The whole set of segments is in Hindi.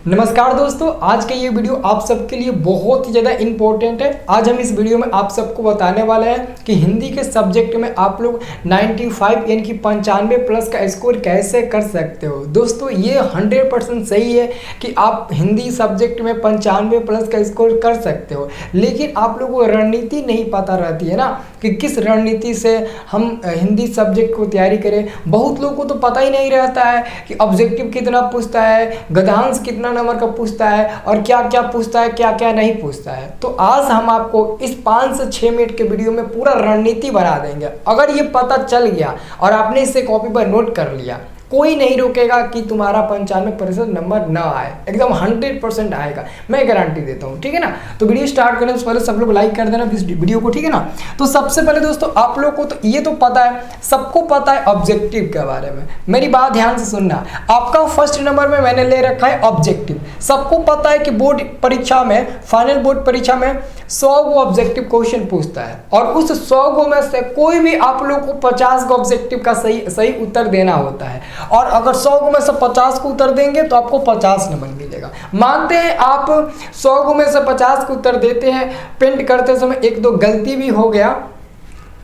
नमस्कार दोस्तों, आज का ये वीडियो आप सबके लिए बहुत ही ज़्यादा इम्पोर्टेंट है। आज हम इस वीडियो में आप सबको बताने वाले हैं कि हिंदी के सब्जेक्ट में आप लोग 95 यानी कि 95 प्लस का स्कोर कैसे कर सकते हो। दोस्तों ये 100% सही है कि आप हिंदी सब्जेक्ट में 95 प्लस का स्कोर कर सकते हो, लेकिन आप लोगों को रणनीति नहीं पता रहती है ना कि किस रणनीति से हम हिंदी सब्जेक्ट को तैयारी करें। बहुत लोगों को तो पता ही नहीं रहता है कि ऑब्जेक्टिव कितना पूछता है, गद्यांश कितना नंबर का पूछता है और क्या क्या पूछता है, क्या क्या नहीं पूछता है। तो आज हम आपको इस 5 से 6 मिनट के वीडियो में पूरा रणनीति बना देंगे। अगर ये पता चल गया और आपने इसे कॉपी पर नोट कर लिया, कोई नहीं रोकेगा कि तुम्हारा 95% नंबर ना आए, एकदम 100% आएगा, मैं गारंटी देता हूँ। ठीक है ना। तो वीडियो स्टार्ट करने से पहले सब लोग लाइक कर देना इस वीडियो को, ठीक है ना। तो सबसे पहले दोस्तों आप लोग को तो ये तो पता है, सबको पता है ऑब्जेक्टिव के बारे में। मेरी बात ध्यान से सुनना, आपका फर्स्ट नंबर में मैंने ले रखा है ऑब्जेक्टिव। सबको पता है कि बोर्ड परीक्षा में, फाइनल बोर्ड परीक्षा में 100 गो ऑब्जेक्टिव क्वेश्चन पूछता है और उस 100 गो में से कोई भी आप लोग को 50 गो ऑब्जेक्टिव का सही उत्तर देना होता है। और अगर 100 गो में से 50 को उत्तर देंगे तो आपको 50 नंबर मिलेगा। मानते हैं आप 100 गो में से 50 को उत्तर देते हैं, पेंट करते समय 1-2 गलती भी हो गया,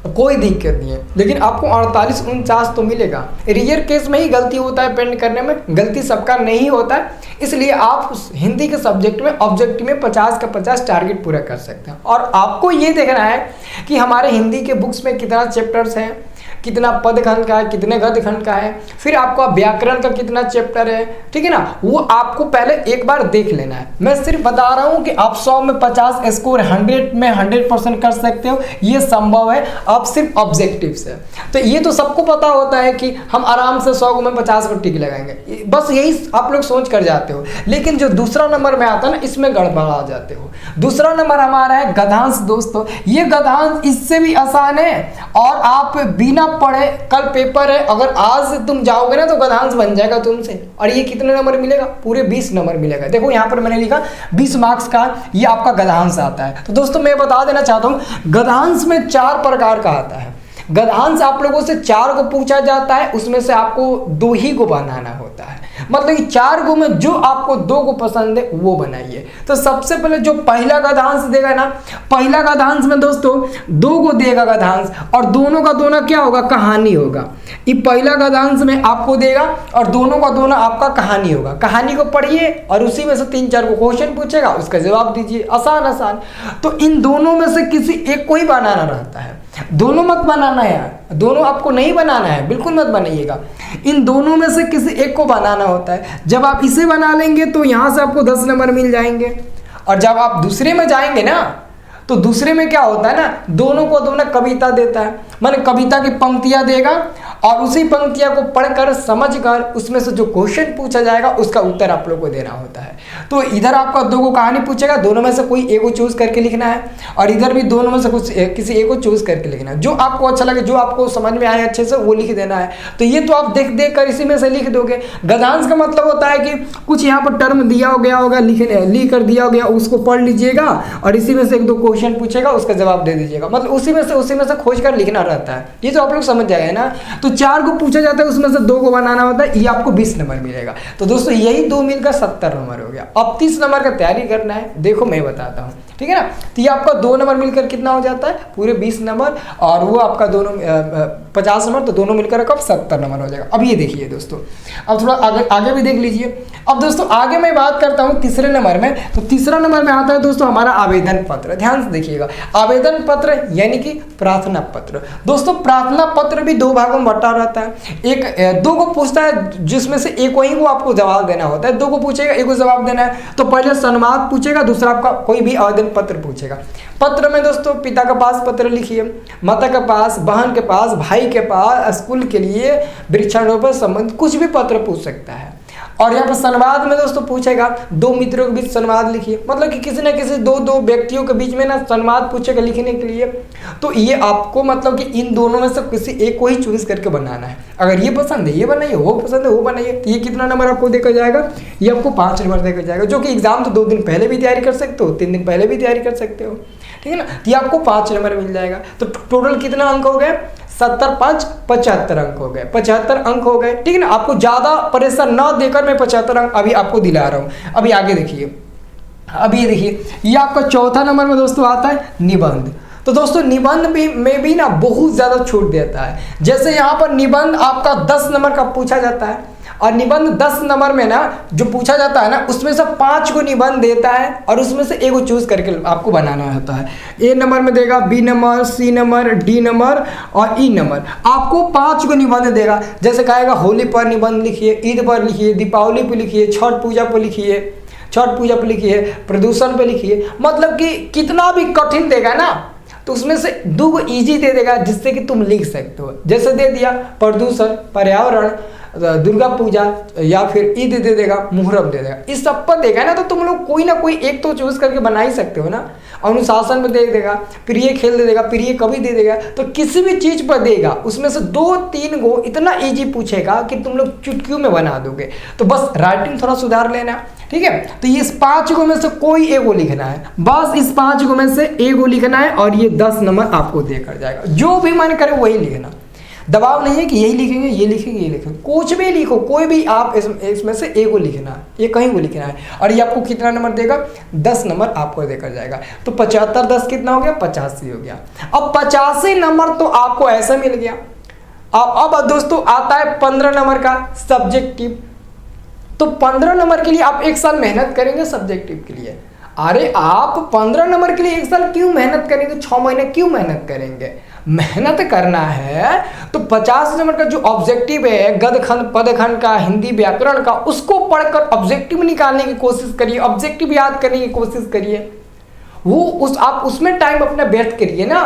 कोई दिक्कत नहीं है, लेकिन आपको 48-49 तो मिलेगा। रियर केस में ही गलती होता है, पेंट करने में गलती सबका नहीं होता है, इसलिए आप हिंदी के सब्जेक्ट में ऑब्जेक्टिव में 50 का 50 टारगेट पूरा कर सकते हैं। और आपको ये देखना है कि हमारे हिंदी के बुक्स में कितना चैप्टर्स हैं, कितना पदखंड का है, कितने गद्यखंड का है, फिर आपका व्याकरण का कितना चैप्टर है, ठीक है ना। वो आपको पहले एक बार देख लेना है। मैं सिर्फ बता रहा हूँ कि आप 100 में 50 स्कोर 100 में 100% कर सकते हो, ये संभव है आप सिर्फ ऑब्जेक्टिव से। तो ये तो सबको पता होता है कि हम आराम से 100 में 50 को टिक लगाएंगे, बस यही आप लोग सोच कर जाते हो। लेकिन जो दूसरा नंबर में आता है ना, इसमें गड़बड़ा जाते हो। दूसरा नंबर हमारा है गद्यांश। दोस्तों ये गद्यांश इससे भी आसान है और आप बिना पढ़े, कल पेपर है, अगर आज से तुम जाओगे ना तो गद्यांश बन जाएगा तुमसे। और ये कितने नंबर मिलेगा? पूरे 20 नंबर मिलेगा। देखो यहाँ पर मैंने लिखा 20 मार्क्स का ये आपका गद्यांश आता है। तो दोस्तों मैं बता देना चाहता हूँ, गद्यांश में 4 प्रकार का आता है। गद्यांश आप लोगों से 4 को पूछा जाता है, उसमें से आपको 2 ही को बनाना होता है। मतलब कि 4 गो में जो आपको 2 को पसंद है वो बनाइए। तो सबसे पहले जो पहला गद्यांश देगा ना, पहला गद्यांश में दोस्तों 2 को देगा गद्यांश, और दोनों का दोनों क्या होगा? कहानी होगा। ये पहला गद्यांश में आपको देगा और दोनों का दोनों आपका कहानी होगा। कहानी को पढ़िए और उसी में से 3-4 को क्वेश्चन पूछेगा, उसका जवाब दीजिए। आसान आसान। तो इन दोनों में से किसी एक को ही बनाना रहता है, दोनों मत बनाना है यार, दोनों आपको नहीं बनाना है, बिल्कुल मत बनाइएगा। इन दोनों में से किसी एक को बनाना होता है। जब आप इसे बना लेंगे तो यहाँ से आपको 10 नंबर मिल जाएंगे। और जब आप दूसरे में जाएंगे ना, तो दूसरे में क्या होता है ना, दोनों को दोनों कविता देता है, माने कविता की पंक्तियां देगा और उसी पंक्तियां को पढ़कर समझकर उसमें से जो क्वेश्चन पूछा जाएगा उसका उत्तर आप लोग को देना होता है। तो इधर आपका 2 को कहानी पूछेगा, दोनों में से कोई एक को चूज करके लिखना है, और इधर भी दोनों में से कुछ किसी एक को चूज करके लिखना है। जो आपको अच्छा लगे, जो आपको समझ में आए अच्छे से, वो लिख देना है। तो ये तो आप देख देख कर इसी में से लिख दोगे। गद्यांश का मतलब होता है कि कुछ यहाँ पर टर्म दिया गया होगा, लिख कर दिया गया, उसको पढ़ लीजिएगा और इसी में से 1-2 क्वेश्चन पूछेगा, उसका जवाब दे दीजिएगा। मतलब उसी में से खोज कर लिखना रहता है। ये तो आप लोग समझ जाएंगे ना। तो 4 को पूछा जाता है, उसमें से 2 को बनाना होता है, ये आपको 20 नंबर मिलेगा। तो दोस्तों यही 2 मिलकर 70 नंबर हो गया। अब 30 नंबर का तैयारी करना है, देखो मैं बताता हूँ, ठीक है ना। तो ये आपका 2 नंबर मिलकर कितना हो जाता है? पूरे 20 नंबर, और वो आपका दोनों 50 नंबर, तो दोनों मिलकर कब 70 नंबर हो जाएगा। अब ये देखिए दोस्तों, अब थोड़ा आगे भी देख लीजिए। अब दोस्तों आगे मैं बात करता हूँ तीसरे नंबर में। तो तीसरा नंबर में आता है दोस्तों हमारा आवेदन पत्र। ध्यान से देखिएगा, आवेदन पत्र यानी कि प्रार्थना पत्र। दोस्तों प्रार्थना पत्र भी 2 भागों में बटा रहता है। एक 2 को पूछता है, जिसमें से एक ही को आपको जवाब देना होता है। 2 को पूछेगा, 1 को जवाब देना है। तो पहले संवाद पूछेगा, दूसरा आपका कोई भी आवेदन पत्र पूछेगा। पत्र में दोस्तों पिता के पास पत्र लिखिए, माता के पास, बहन के पास, भाई के पास, स्कूल के लिए, वृक्षारोपण संबंध कुछ भी पत्र पूछ सकता है। और यहाँ पर संवाद में दोस्तों पूछेगा 2 मित्रों के बीच संवाद लिखिए, मतलब कि किसी न किसी 2 व्यक्तियों के बीच में ना संवाद पूछेगा लिखने के लिए। तो ये आपको मतलब कि इन दोनों में से किसी एक को ही चूज करके बनाना है। अगर ये पसंद है ये बनाइए, वो पसंद है वो बनाइए। तो ये कितना नंबर आपको देखा जाएगा? ये आपको 5 नंबर देखा जाएगा, जो कि एग्जाम तो 2 दिन पहले भी तैयारी कर सकते हो, 3 दिन पहले भी तैयारी कर सकते हो, ठीक है ना। तो ये आपको 5 नंबर मिल जाएगा। तो टोटल कितना अंक हो गया? 70 5 75 अंक हो गए, 75 अंक हो गए, ठीक है ना। आपको ज़्यादा प्रेशर ना देकर मैं 75 अंक अभी आपको दिला रहा हूँ। अभी आगे देखिए, अब ये देखिए, ये आपका चौथा नंबर में दोस्तों आता है निबंध। तो दोस्तों निबंध में भी ना बहुत ज़्यादा छूट देता है। जैसे यहाँ पर निबंध आपका 10 नंबर का पूछा जाता है, और निबंध 10 नंबर में ना जो पूछा जाता है ना, उसमें से 5 को निबंध देता है और उसमें से एक को चूज करके आपको बनाना होता है। ए नंबर में देगा, B number, C number, D number और ई नंबर। आपको 5 को निबंध देगा। जैसे कहेगा होली पर निबंध लिखिए, ईद पर लिखिए, दीपावली पर लिखिए, छठ पूजा पर लिखिए, छठ पूजा पर लिखिए, प्रदूषण पे लिखिए। मतलब कि कितना भी कठिन देगा ना, तो उसमें से 2 को ईजी दे देगा जिससे कि तुम लिख सकते हो। जैसे दे दिया प्रदूषण, पर्यावरण, दुर्गा पूजा या फिर ईद दे देगा, मुहर्रम दे देगा। इस सब पर देगा ना, तो तुम लोग कोई ना कोई एक तो चूज करके बना ही सकते हो ना। अनुशासन में दे देगा, प्रिय खेल दे देगा, प्रिय कवि दे देगा। तो किसी भी चीज पर देगा, उसमें से 2-3 को इतना इजी पूछेगा कि तुम लोग चुटकियों में बना दोगे। तो बस राइटिंग थोड़ा सुधार लेना, ठीक है। तो ये इस 5 को में से कोई एक को लिखना है, बस इस 5 को में से एक को लिखना है, और ये 10 नंबर आपको देकर जाएगा। जो भी मन करे वही लिखना, दबाव नहीं है कि यही लिखेंगे, ये लिखेंगे, ये लिखेंगे, कुछ भी लिखो, कोई भी आप इसमें से एक को लिखना है, ये कहीं को लिखना है। और ये आपको कितना नंबर देगा? 10 नंबर आपको देकर जाएगा। तो 75 10 कितना हो गया? 85 हो गया। अब 85 नंबर तो आपको ऐसा मिल गया। अब दोस्तों आता है 15 नंबर का सब्जेक्टिव। तो 15 नंबर के लिए आप 1 साल मेहनत करेंगे सब्जेक्टिव के लिए। अरे आप 15 नंबर के लिए 1 साल क्यों मेहनत करेंगे? 6 महीने क्यों मेहनत करेंगे? मेहनत करना है तो 50 नंबर का जो ऑब्जेक्टिव है, गद खंड पद खंड का, हिंदी व्याकरण का, उसको पढ़कर ऑब्जेक्टिव निकालने की कोशिश करिए, ऑब्जेक्टिव याद करने की कोशिश करिए। आप उसमें टाइम अपना व्यर्थ करिए ना।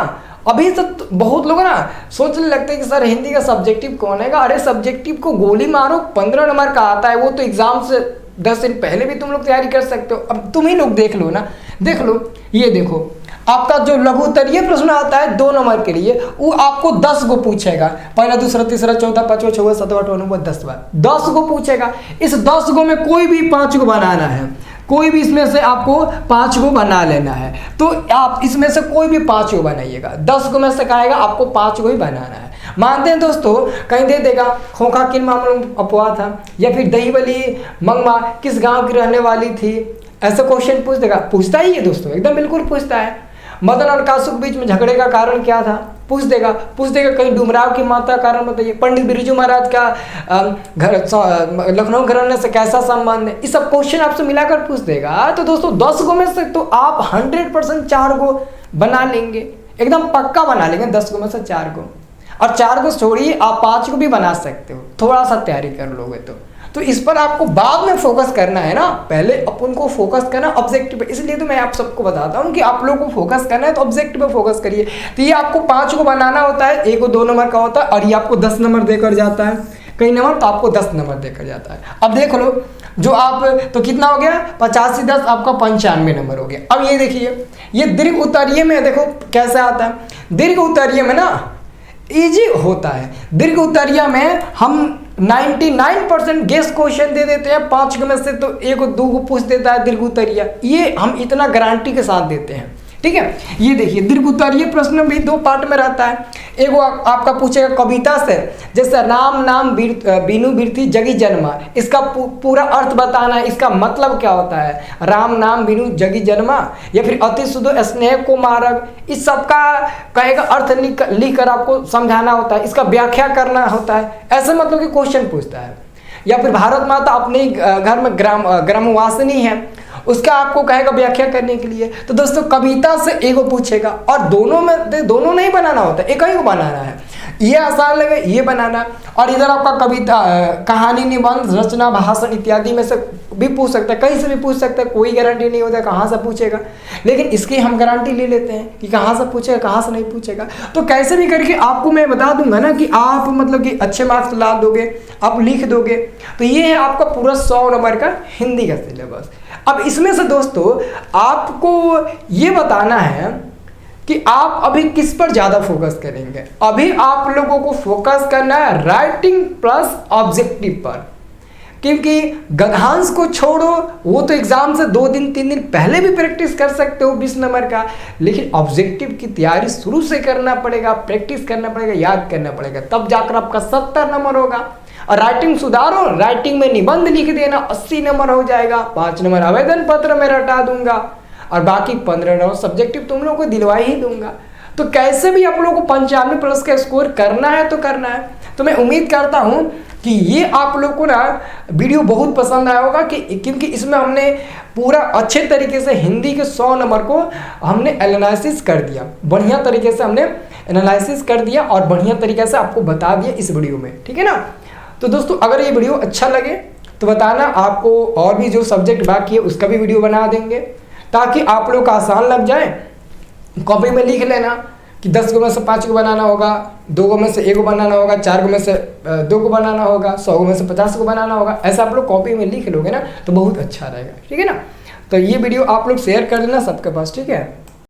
अभी तक बहुत लोग ना सोचने लगते हैं कि सर हिंदी का सब्जेक्टिव कौन है। अरे सब्जेक्टिव को गोली मारो, 15 नंबर का आता है, वो तो एग्जाम से 10 दिन पहले भी तुम लोग तैयारी कर सकते हो। अब तुम ही लोग देख लो ना, देख लो, ये देखो आपका जो लघु उत्तरीय प्रश्न आता है 2 नंबर के लिए, वो आपको 10 को पूछेगा। पहला, दूसरा, तीसरा, चौथा, पांचवा, छठवां, सातवां, आठवां, नौवां, 10 बार 10 को पूछेगा। इस 10 को में कोई भी 5 को बनाना है, कोई भी इसमें से आपको 5 को बना लेना है। तो आप इसमें से कोई भी 5 को बनाइएगा। 10 को में से कहेगा आपको 5 को ही बनाना है। मानते हैं दोस्तों, कहीं दे देगा खोखा किन मामलों में अपवाद था, या फिर दही बली मंगमा किस गांव की रहने वाली थी, ऐसा क्वेश्चन पूछ देगा। पूछता ही है दोस्तों, एकदम बिल्कुल पूछता है। मदन और कासु के बीच में झगड़े का कारण क्या था, पूछ देगा। कहीं डुमराव की माता का कारण बताइए। पंडित बिरजू महाराज का लखनऊ घराने से कैसा संबंध है, इस सब क्वेश्चन आपसे मिलाकर पूछ देगा। तो दोस्तों 10 को में से तो आप 100% 4 को बना लेंगे, एकदम पक्का बना लेंगे 10 को में से 4 को। और 4 को छोड़िए, आप 5 को भी बना सकते हो, थोड़ा सा तैयारी कर लोगे तो इस पर आपको बाद में फोकस करना है ना, पहले अपन को फोकस करना ऑब्जेक्टिव पे। इसलिए तो मैं आप सबको बताता हूँ कि आप लोगों को फोकस करना है तो ऑब्जेक्टिव पे फोकस करिए। तो ये आपको 5 को बनाना होता है, एक को 2 नंबर का होता है, और ये आपको 10 नंबर देकर जाता है। कई नंबर तो आपको 10 नंबर देकर जाता है। अब देख लो, जो आप तो कितना हो गया? 85 10 आपका 95 नंबर हो गया। अब ये देखिए, ये दीर्घ उत्तरीय में देखो कैसे आता है। दीर्घ उत्तरीय में ना इजी होता है। दीर्घ उत्तरीय में हम 99% गेस क्वेश्चन दे देते हैं, 5 में से तो 1 को 2 को पूछ देता है दीर्घ उत्तरीय। ये हम इतना गारंटी के साथ देते हैं, ठीक है। ये देखिए दीर्घ उत्तरीय प्रश्न भी 2 पार्ट में रहता है। एक वो आपका पूछेगा कविता से, जैसे राम नाम बीनू बिरथी जगी जन्मा, इसका पूरा अर्थ बताना है, इसका मतलब क्या होता है। राम नाम बीनू जगी जन्मा, या फिर अति सुधो स्नेह को मारग, इस सब का कहेगा अर्थ लिख कर आपको समझाना होता है, इसका व्याख्या करना होता है। ऐसे मतलब कि क्वेश्चन पूछता है। या फिर भारत माता अपने घर में ग्रामवासिनी है, उसका आपको कहेगा व्याख्या करने के लिए। तो दोस्तों कविता से एक को पूछेगा, और दोनों नहीं बनाना होता, एक ही को बनाना है। ये आसान लगे ये बनाना। और इधर आपका कविता, कहानी, निबंध, रचना, भाषण इत्यादि में से भी पूछ सकता है, कहीं से भी पूछ सकता है, कोई गारंटी नहीं होता है कहाँ से पूछेगा। लेकिन इसकी हम गारंटी ले लेते हैं कि कहाँ से पूछेगा, कहाँ से नहीं पूछेगा। तो कैसे भी करके आपको मैं बता दूंगा ना कि आप मतलब कि अच्छे मार्क्स ला दोगे, आप लिख दोगे। तो ये है आपका पूरा 100 नंबर का हिंदी का सिलेबस। अब इसमें से दोस्तों आपको ये बताना है कि आप अभी किस पर ज़्यादा फोकस करेंगे। अभी आप लोगों को फोकस करना है राइटिंग प्लस ऑब्जेक्टिव पर। क्योंकि गद्यांश को छोड़ो, वो तो एग्जाम से 2 दिन 3 दिन पहले भी प्रैक्टिस कर सकते हो 20 नंबर का, लेकिन ऑब्जेक्टिव की तैयारी शुरू से करना पड़ेगा, प्रैक्टिस करना पड़ेगा, याद करना पड़ेगा, तब जाकर आपका 70 नंबर होगा। और राइटिंग सुधारो, राइटिंग में निबंध लिख देना, 80 नंबर हो जाएगा, 5 नंबर आवेदन पत्र में रटा दूंगा और बाकी 15 नंबर सब्जेक्टिव तुम लोगों को दिलवा ही दूंगा। तो कैसे भी आप लोगों को 95 प्लस का स्कोर करना है तो करना है। तो मैं उम्मीद करता हूं कि ये आप लोग को ना वीडियो बहुत पसंद आया होगा, क्योंकि इसमें हमने पूरा अच्छे तरीके से हिंदी के 100 नंबर को हमने एनालिसिस कर दिया, बढ़िया तरीके से हमने एनालिसिस कर दिया और बढ़िया तरीके से आपको बता दिया इस वीडियो में, ठीक है ना। तो दोस्तों अगर ये वीडियो अच्छा लगे तो बताना, आपको और भी जो सब्जेक्ट बाकी है उसका भी वीडियो बना देंगे, ताकि आप लोग का आसान लग जाए। कॉपी में लिख लेना कि 10 को में से 5 को बनाना होगा, 2 को में से 1 को बनाना होगा, 4 को में से 2 को बनाना होगा, 100 को में से 50 को बनाना होगा। ऐसा आप लोग कॉपी में लिख लोगे ना तो बहुत अच्छा रहेगा, ठीक है ना। तो ये वीडियो आप लोग शेयर कर देना सबके पास, ठीक है।